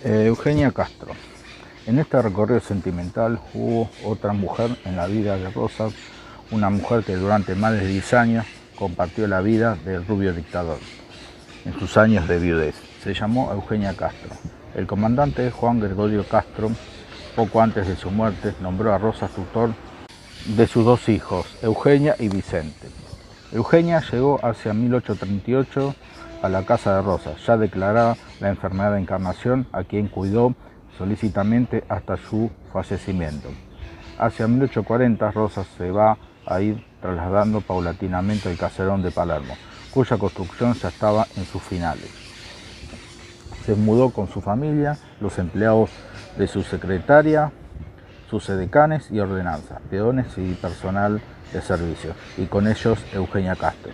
Eugenia Castro. En este recorrido sentimental hubo otra mujer en la vida de Rosas, una mujer que durante más de 10 años compartió la vida del rubio dictador en sus años de viudez. Se llamó Eugenia Castro. El comandante Juan Gregorio Castro, poco antes de su muerte, nombró a Rosas tutor de sus dos hijos, Eugenia y Vicente. Eugenia llegó hacia 1838 a la casa de Rosas, ya declarada la enfermedad de Encarnación, a quien cuidó solícitamente hasta su fallecimiento. Hacia 1840 Rosas se va a ir trasladando paulatinamente al caserón de Palermo, cuya construcción ya estaba en sus finales. Se mudó con su familia, los empleados de su secretaria, sus edecanes y ordenanzas, peones y personal de servicio, y con ellos Eugenia Castro.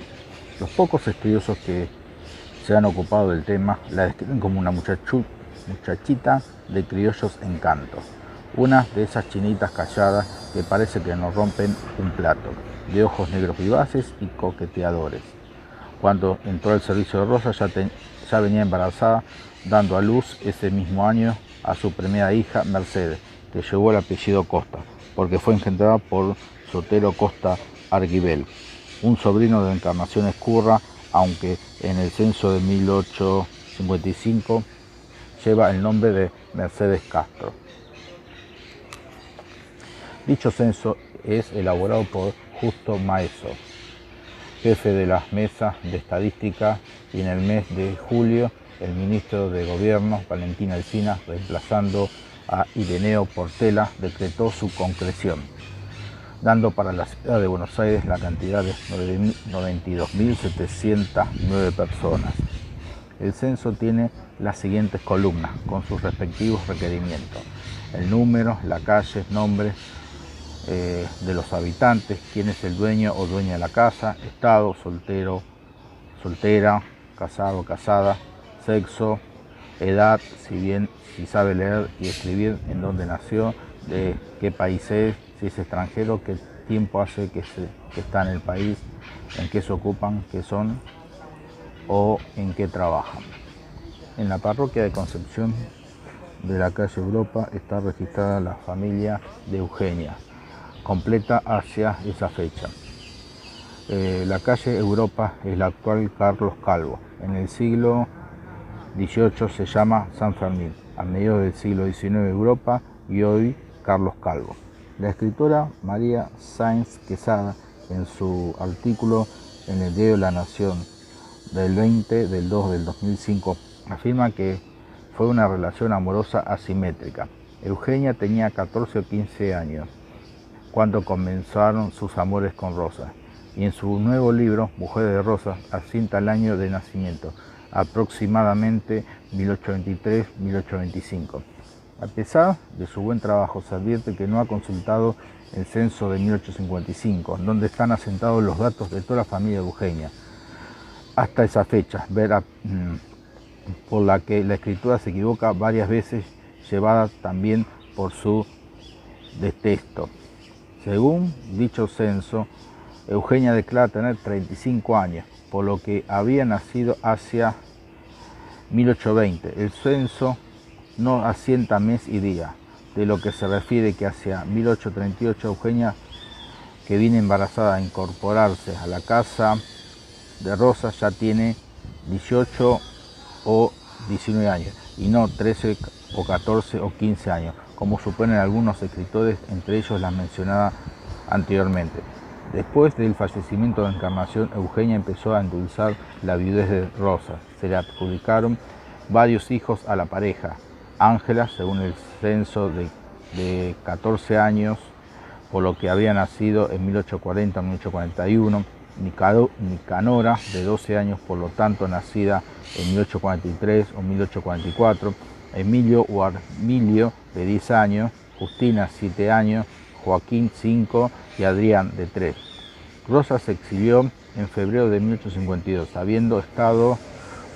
Los pocos estudiosos que se han ocupado del tema la describen como una muchachita de criollos encantos, una de esas chinitas calladas que parece que no rompen un plato, de ojos negros vivaces y coqueteadores. Cuando entró al servicio de Rosas ya venía embarazada, dando a luz ese mismo año a su primera hija, Mercedes, que llevó el apellido Costa, porque fue engendrada por Sotero Costa Arguibel, un sobrino de Encarnación Ezcurra, aunque en el censo de 1855 lleva el nombre de Mercedes Castro. Dicho censo es elaborado por Justo Maeso, jefe de las mesas de estadística, y en el mes de julio el ministro de Gobierno, Valentín Alsina, reemplazando a Ireneo Portela, decretó su concreción, dando para la ciudad de Buenos Aires la cantidad de 92.709 personas. El censo tiene las siguientes columnas, con sus respectivos requerimientos: el número, la calle, nombre de los habitantes, quién es el dueño o dueña de la casa, estado, soltero, soltera, casado, casada, sexo, edad, si sabe leer y escribir, en dónde nació, de qué país es, si es extranjero, qué tiempo hace que está en el país, en qué se ocupan, qué son o en qué trabajan. En la parroquia de Concepción de la calle Europa está registrada la familia de Eugenia, completa hacia esa fecha. La calle Europa es la actual Carlos Calvo. En el siglo XVIII se llama San Fermín, a mediados del siglo XIX Europa y hoy Carlos Calvo. La escritora María Sáenz Quesada, en su artículo en el diario La Nación del 20 del 2 del 2005, afirma que fue una relación amorosa asimétrica. Eugenia tenía 14 o 15 años cuando comenzaron sus amores con Rosas, y en su nuevo libro, Mujeres de Rosas, asienta el año de nacimiento, aproximadamente 1823-1825. A pesar de su buen trabajo, se advierte que no ha consultado el censo de 1855, donde están asentados los datos de toda la familia de Eugenia, hasta esa fecha, por la que la escritura se equivoca varias veces, llevada también por su detesto. Según dicho censo, Eugenia declara tener 35 años, por lo que había nacido hacia 1820. El censo no asienta mes y día, de lo que se refiere que hacia 1838 Eugenia, que viene embarazada a incorporarse a la casa de Rosas, ya tiene 18 o 19 años, y no 13 o 14 o 15 años, como suponen algunos escritores, entre ellos la mencionada anteriormente. Después del fallecimiento de Encarnación, Eugenia empezó a endulzar la viudez de Rosas. Se le adjudicaron varios hijos a la pareja. Ángela, según el censo, de 14 años, por lo que había nacido en 1840-1841. Nicanora, de 12 años, por lo tanto nacida en 1843 o 1844. Emilio o Armilio, de 10 años. Justina, 7 años. Joaquín, 5, y Adrián, de 3. Rosas se exilió en febrero de 1852, habiendo estado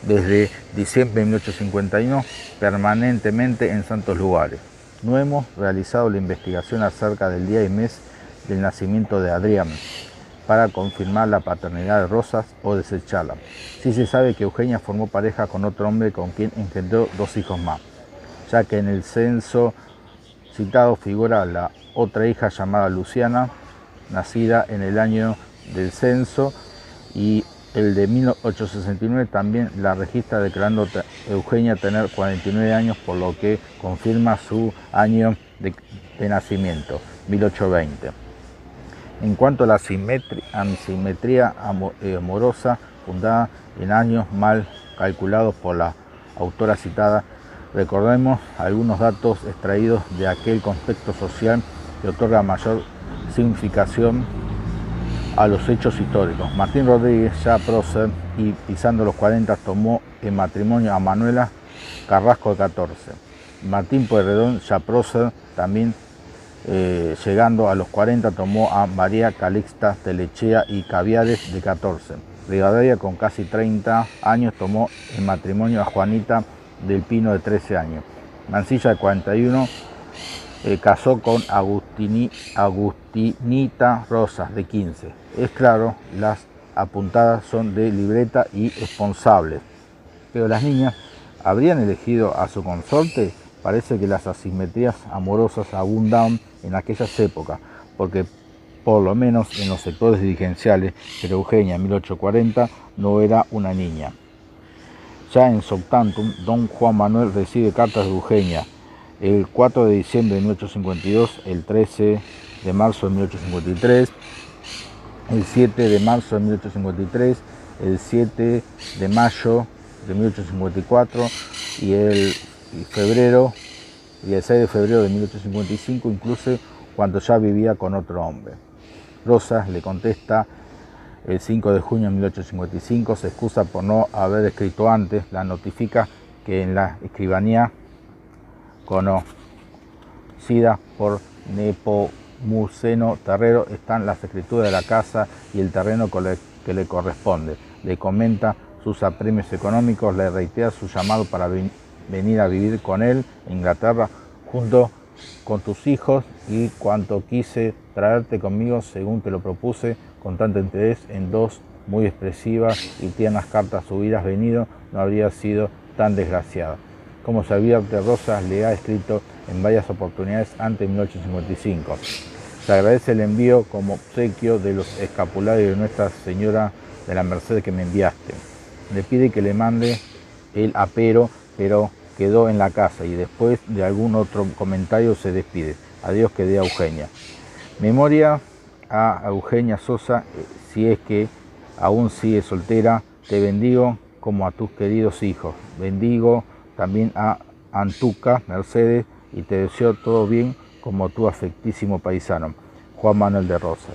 desde diciembre de 1851 permanentemente en santos lugares. No hemos realizado la investigación acerca del día y mes del nacimiento de Adrián para confirmar la paternidad de Rosas o desecharla. Sí se sabe que Eugenia formó pareja con otro hombre con quien engendró 2 hijos más. ya que en el censo citado figura la otra hija llamada Luciana, nacida en el año del censo, y el de 1869 también la registra declarando Eugenia tener 49 años, por lo que confirma su año de nacimiento, 1820. En cuanto a la asimetría amorosa, fundada en años mal calculados por la autora citada, recordemos algunos datos extraídos de aquel contexto social que otorga mayor significación a los hechos históricos. Martín Rodríguez, ya prócer y pisando los 40, tomó en matrimonio a Manuela Carrasco de 14. Martín Pueyrredón, ya prócer, también llegando a los 40, tomó a María Calixta Telechea y Caviares de 14. Rivadavia, con casi 30 años, tomó en matrimonio a Juanita del Pino de 13 años. Mansilla, de 41, casó con Agustinita Rosas de 15. Es claro, las apuntadas son de libreta y responsables. Pero las niñas habrían elegido a su consorte. Parece que las asimetrías amorosas abundaban en aquellas épocas, porque por lo menos en los sectores dirigenciales, pero Eugenia en 1840 no era una niña. Ya en Southampton, don Juan Manuel recibe cartas de Eugenia el 4 de diciembre de 1852, el 13 de marzo de 1853, el 7 de marzo de 1853, el 7 de mayo de 1854 y el 6 de febrero de 1855, incluso cuando ya vivía con otro hombre. Rosas le contesta el 5 de junio de 1855, se excusa por no haber escrito antes, la notifica que en la escribanía conocida por Nepomuceno Terrero están las escrituras de la casa y el terreno que le corresponde. Le comenta sus apremios económicos, le reitera su llamado para venir a vivir con él en Inglaterra junto con tus hijos, y cuanto quise traerte conmigo según te lo propuse con tanto interés en dos muy expresivas y tiernas cartas, hubieras venido, no habría sido tan desgraciada. Como se advierte, Rosas le ha escrito en varias oportunidades antes de 1855. Se agradece el envío como obsequio de los escapularios de Nuestra Señora de la Merced que me enviaste. Le pide que le mande el apero, pero quedó en la casa, y después de algún otro comentario se despide. Adiós, que dé a Eugenia. Memoria a Eugenia Sosa, si es que aún sigue soltera, te bendigo como a tus queridos hijos. Bendigo también a Antuca Mercedes y te deseo todo bien como tu afectísimo paisano, Juan Manuel de Rosas.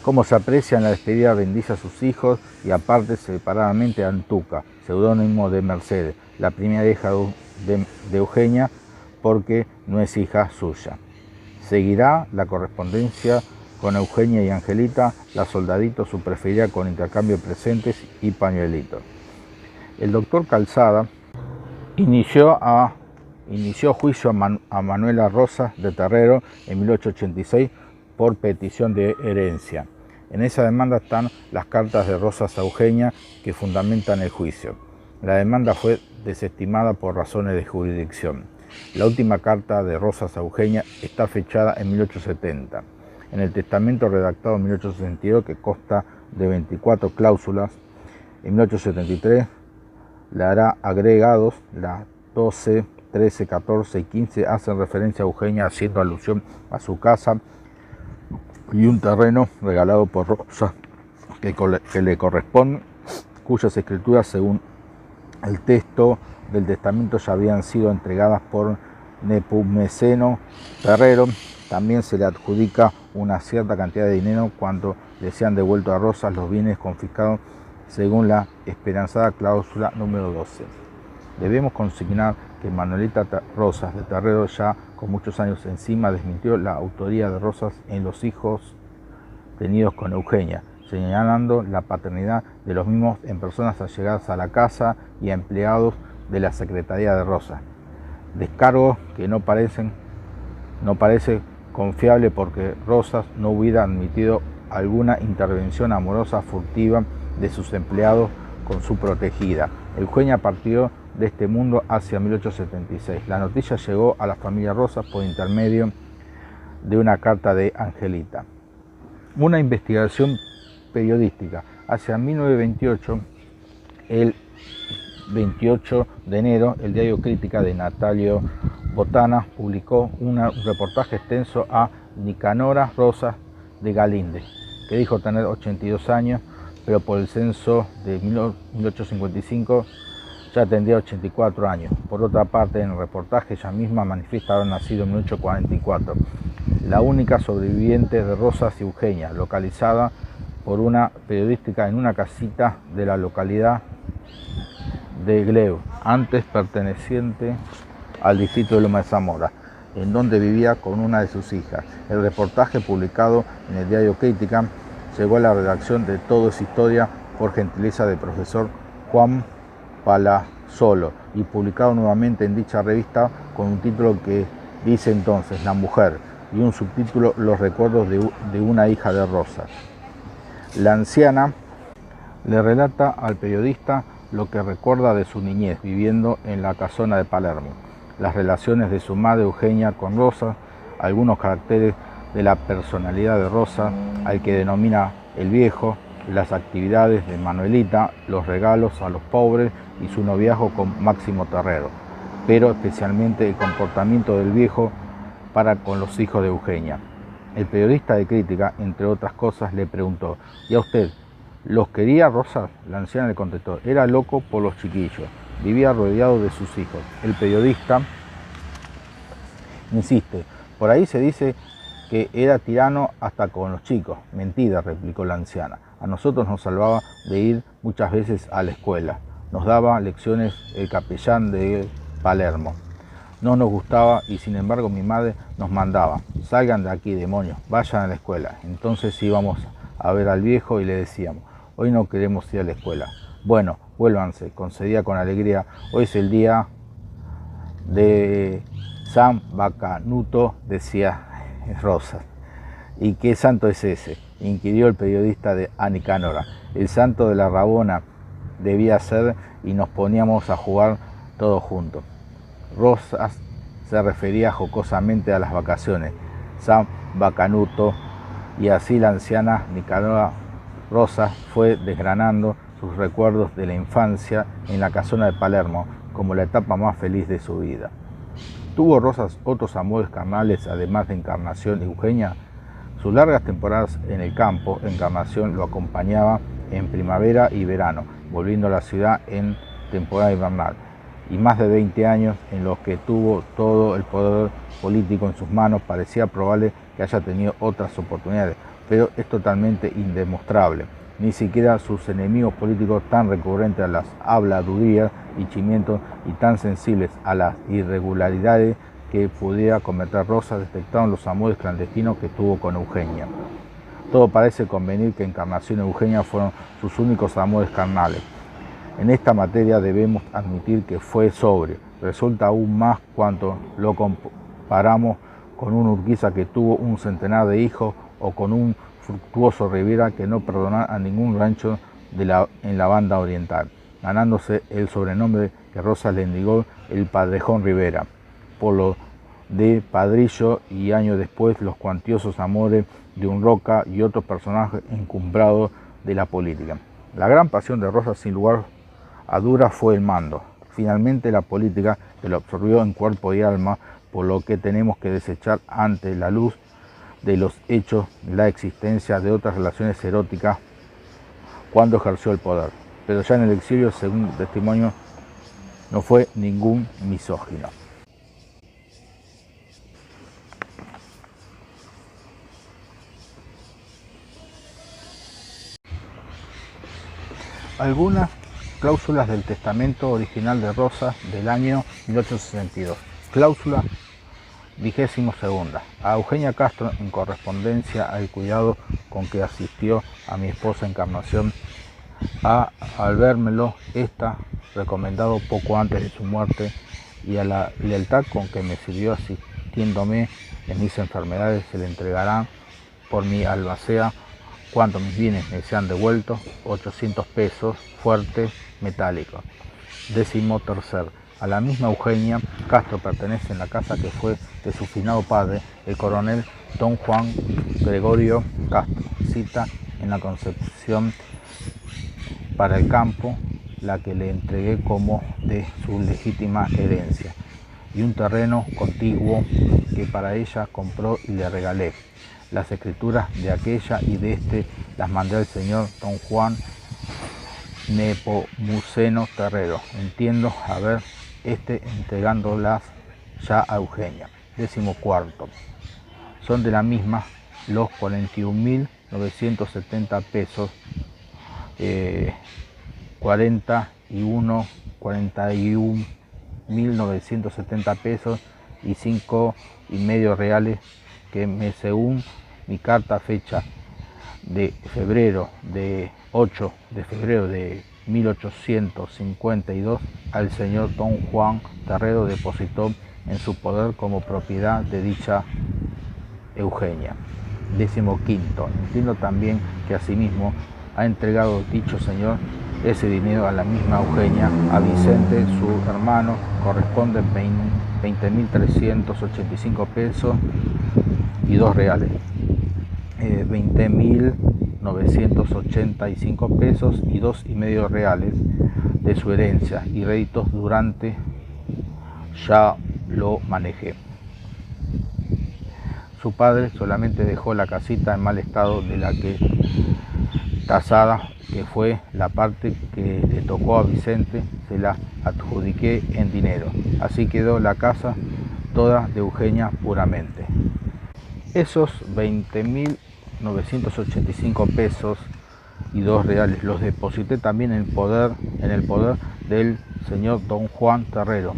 Como se aprecia en la despedida, bendice a sus hijos y aparte separadamente a Antuca, seudónimo de Mercedes, la primera hija de Eugenia, porque no es hija suya. Seguirá la correspondencia con Eugenia y Angelita, la Soldadito, su preferida, con intercambio de presentes y pañuelitos. El doctor Calzada inició juicio a Manuela Rosas de Terrero en 1886 por petición de herencia. En esa demanda están las cartas de Rosas a Eugenia que fundamentan el juicio. La demanda fue desestimada por razones de jurisdicción. La última carta de Rosas a Eugenia está fechada en 1870. En el testamento redactado en 1862, que consta de 24 cláusulas, en 1873 le hará agregados. Las 12, 13, 14 y 15 hacen referencia a Eugenia, haciendo alusión a su casa y un terreno regalado por Rosas que le corresponde, cuyas escrituras, según el texto del testamento, ya habían sido entregadas por Nepomuceno Terrero. También se le adjudica una cierta cantidad de dinero cuando le sean devueltos a Rosas los bienes confiscados, según la esperanzada cláusula número 12. Debemos consignar que Manuelita Rosas de Terrero, ya con muchos años encima, desmintió la autoría de Rosas en los hijos tenidos con Eugenia, señalando la paternidad de los mismos en personas allegadas a la casa y a empleados de la Secretaría de Rosas. Descargo que no parece confiable, porque Rosas no hubiera admitido alguna intervención amorosa furtiva de sus empleados con su protegida. Eugenia partió de este mundo hacia 1876. La noticia llegó a la familia Rosas por intermedio de una carta de Angelita. Una investigación periodística. Hacia 1928, el 28 de enero, el diario Crítica de Natalio Botana publicó un reportaje extenso a Nicanora Rosas de Galíndez, que dijo tener 82 años, pero por el censo de 1855 ya tendría 84 años. Por otra parte, en el reportaje ella misma manifiesta haber nacido en 1844, la única sobreviviente de Rosas y Eugenia, localizada por una periodística en una casita de la localidad de Gleu, antes perteneciente al distrito de Loma de Zamora, en donde vivía con una de sus hijas. El reportaje, publicado en el diario Crítica, llegó a la redacción de Todo es Historia por gentileza del profesor Juan Palazzolo y publicado nuevamente en dicha revista con un título que dice entonces La Mujer y un subtítulo Los recuerdos de una hija de Rosas. La anciana le relata al periodista lo que recuerda de su niñez viviendo en la casona de Palermo, las relaciones de su madre Eugenia con Rosas, algunos caracteres de la personalidad de Rosas, al que denomina el viejo, las actividades de Manuelita, los regalos a los pobres y su noviazgo con Máximo Terrero, pero especialmente el comportamiento del viejo para con los hijos de Eugenia. El periodista de Crítica, entre otras cosas, le preguntó: ¿y a usted los quería Rosas? La anciana le contestó: era loco por los chiquillos, vivía rodeado de sus hijos. El periodista insiste: por ahí se dice que era tirano hasta con los chicos. Mentira, replicó la anciana. A nosotros nos salvaba de ir muchas veces a la escuela. Nos daba lecciones el capellán de Palermo. No nos gustaba y sin embargo mi madre nos mandaba: salgan de aquí, demonios, vayan a la escuela. Entonces íbamos a ver al viejo y le decíamos: hoy no queremos ir a la escuela. Bueno, vuélvanse, concedía con alegría. Hoy es el día de San Bacanuto, decía Rosas. ¿Y qué santo es ese?, inquirió el periodista de Nicanora. El santo de la Rabona debía ser, y nos poníamos a jugar todos juntos. Rosas se refería jocosamente a las vacaciones, San Bacanuto, y así la anciana Nicanora Rosas fue desgranando sus recuerdos de la infancia en la casona de Palermo como la etapa más feliz de su vida. ¿Tuvo Rosas otros amores carnales además de Encarnación y Eugenia? Sus largas temporadas en el campo, Encarnación lo acompañaba en primavera y verano, volviendo a la ciudad en temporada invernal, y más de 20 años en los que tuvo todo el poder político en sus manos. Parecía probable que haya tenido otras oportunidades, pero es totalmente indemostrable. Ni siquiera sus enemigos políticos, tan recurrentes a las habladurías y chimientos y tan sensibles a las irregularidades que pudiera cometer Rosas, detectaron los amores clandestinos que tuvo con Eugenia. Todo parece convenir que Encarnación y Eugenia fueron sus únicos amores carnales. En esta materia debemos admitir que fue sobrio. Resulta aún más cuando lo comparamos con un Urquiza que tuvo un centenar de hijos, o con un Fructuoso Rivera que no perdonó a ningún rancho en la banda oriental, ganándose el sobrenombre que Rosas le indicó, el Padrejón Rivera, por lo de Padrillo, y años después los cuantiosos amores de un Roca y otros personajes encumbrados de la política. La gran pasión de Rosas, sin lugar a dudas, fue el mando. Finalmente la política que lo absorbió en cuerpo y alma, por lo que tenemos que desechar ante la luz de los hechos la existencia de otras relaciones eróticas cuando ejerció el poder. Pero ya en el exilio, según testimonio, no fue ningún misógino. Algunas cláusulas del testamento original de Rosas del año 1862. Cláusula 22ª. A Eugenia Castro, en correspondencia al cuidado con que asistió a mi esposa Encarnación, al vérmelo esta recomendado poco antes de su muerte, y a la lealtad con que me sirvió asistiéndome en mis enfermedades, se le entregarán por mi albacea, cuanto mis bienes me sean devueltos, 800 pesos fuertes metálicos. 13. A la misma Eugenia Castro pertenece en la casa que fue de su finado padre, el coronel don Juan Gregorio Castro. Cita en la Concepción para el campo, la que le entregué como de su legítima herencia, y un terreno contiguo que para ella compró y le regalé. Las escrituras de aquella y de este las mandé al señor don Juan Nepomuceno Terrero. Entiendo haber entregándolas ya a Eugenia. 14. Son de la misma los 41.970 pesos, 41.970 pesos y 5,5 reales que según mi carta fecha de 8 de febrero de 1852 al señor don Juan Terrero depositó en su poder como propiedad de dicha Eugenia. 15. Entiendo también que asimismo ha entregado dicho señor ese dinero a la misma Eugenia, a Vicente, su hermano, corresponde 20.385 pesos y 2 reales, 20.985 pesos y 2,5 reales de su herencia y réditos durante ya lo manejé. Su padre solamente dejó la casita en mal estado de la que tasada, que fue la parte que le tocó a Vicente, se la adjudiqué en dinero. Así quedó la casa toda de Eugenia puramente. Esos 20.985 pesos y 2 reales los deposité también en el poder del señor don Juan Terrero,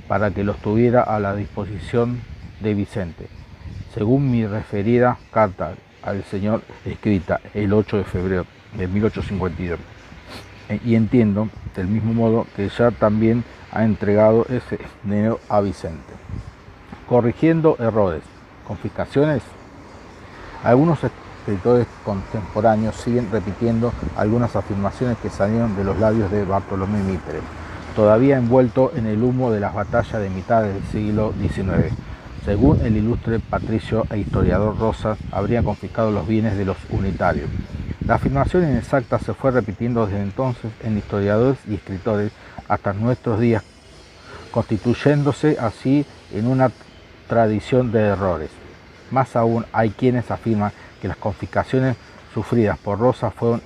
para que los tuviera a la disposición de Vicente, según mi referida carta al señor escrita el 8 de febrero de 1852. Y entiendo del mismo modo que ya también ha entregado ese dinero a Vicente. Corrigiendo errores, confiscaciones. Algunos escritores contemporáneos siguen repitiendo algunas afirmaciones que salieron de los labios de Bartolomé Mitre, todavía envuelto en el humo de las batallas de mitad del siglo XIX. Según el ilustre patricio e historiador Rosas, habría confiscado los bienes de los unitarios. La afirmación inexacta se fue repitiendo desde entonces en historiadores y escritores hasta nuestros días, constituyéndose así en una tradición de errores. Más aún, hay quienes afirman que las confiscaciones sufridas por Rosas fueron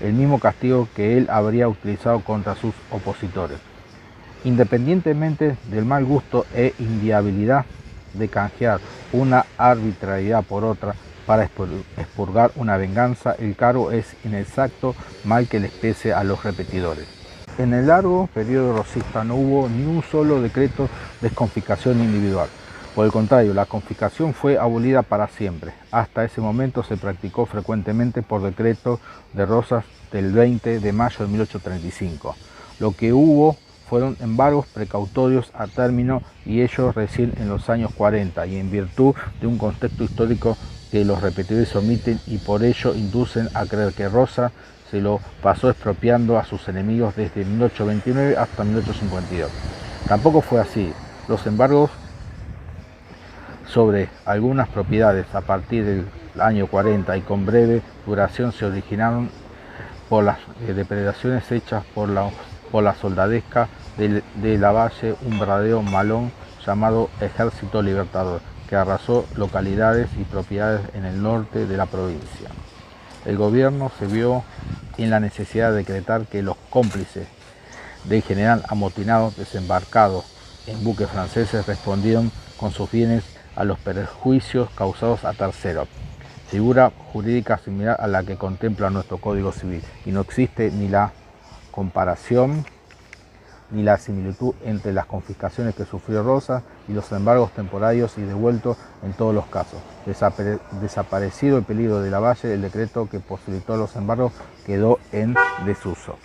el mismo castigo que él habría utilizado contra sus opositores. Independientemente del mal gusto e inviabilidad de canjear una arbitrariedad por otra para expurgar una venganza, el cargo es inexacto, mal que les pese a los repetidores. En el largo periodo rosista no hubo ni un solo decreto de confiscación individual. Por el contrario, la confiscación fue abolida para siempre. Hasta ese momento se practicó frecuentemente por decreto de Rosas del 20 de mayo de 1835. Lo que hubo fueron embargos precautorios a término, y ellos recién en los años 40, y en virtud de un contexto histórico que los repetidores omiten y por ello inducen a creer que Rosas se lo pasó expropiando a sus enemigos desde 1829 hasta 1852. Tampoco fue así. Los embargos sobre algunas propiedades a partir del año 40 y con breve duración se originaron por las depredaciones hechas por la soldadesca de Lavalle, un verdadero malón llamado Ejército Libertador, que arrasó localidades y propiedades en el norte de la provincia. El gobierno se vio en la necesidad de decretar que los cómplices del general amotinado desembarcado en buques franceses respondieron con sus bienes a los perjuicios causados a terceros, figura jurídica similar a la que contempla nuestro Código Civil, y no existe ni la comparación ni la similitud entre las confiscaciones que sufrió Rosas y los embargos temporarios y devueltos en todos los casos. Desaparecido el peligro de Lavalle, el decreto que posibilitó los embargos quedó en desuso.